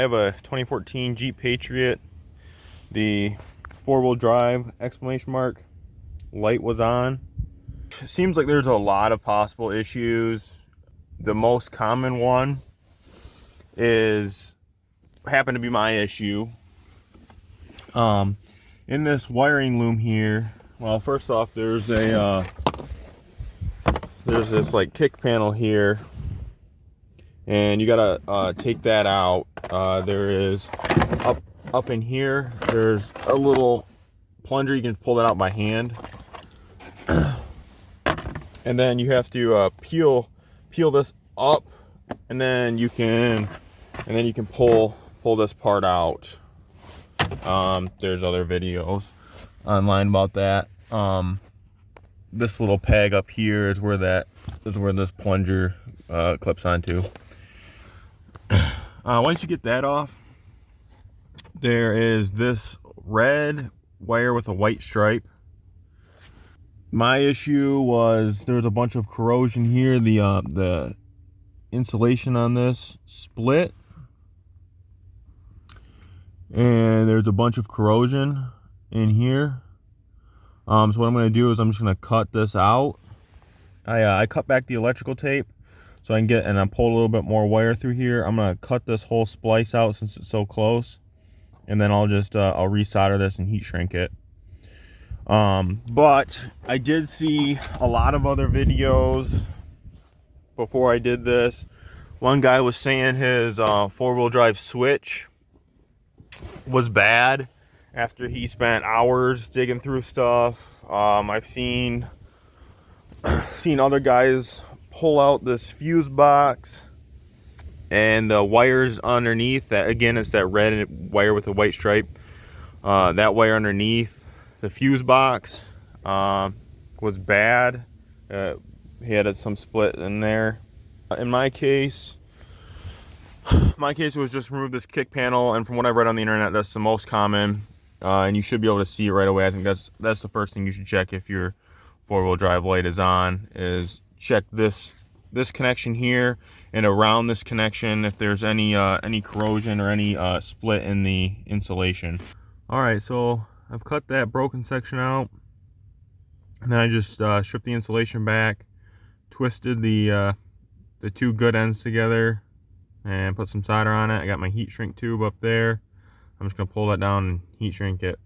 I have a 2014 Jeep Patriot. The four-wheel drive exclamation mark light was on. It seems like there's a lot of possible issues. The most common one happened to be my issue. In this wiring loom here, well, first off, there's this like kick panel here, and you gotta take that out. There is up in here, there's a little plunger. You can pull that out by hand, and then you have to peel this up, and then you can pull this part out. There's other videos online about that. This little peg up here is where this plunger clips onto. Once you get that off, there is this red wire with a white stripe. My issue was there was a bunch of corrosion here. The insulation on this split, and there's a bunch of corrosion in here. So what I'm going to do is I'm just going to cut this out. I cut back the electrical tape so I can get, and I pulled a little bit more wire through here. I'm going to cut this whole splice out since it's so close, and then I'll just I'll resolder this and heat shrink it. But I did see a lot of other videos before I did this. One guy was saying his four-wheel drive switch was bad after he spent hours digging through stuff. I've seen other guys pull out this fuse box, and the wires underneath that, again, it's that red wire with a white stripe. That wire underneath the fuse box was bad. He had some split in there. In my case, it was just remove this kick panel, and from what I've read on the internet, that's the most common, and you should be able to see it right away. I think that's the first thing you should check if your four-wheel drive light is on, is check this connection here and around this connection if there's any corrosion or any split in the insulation. All right, so I've cut that broken section out, and then I just stripped the insulation back, twisted the two good ends together, and put some solder on it. I got my heat shrink tube up there. I'm just gonna pull that down and heat shrink it.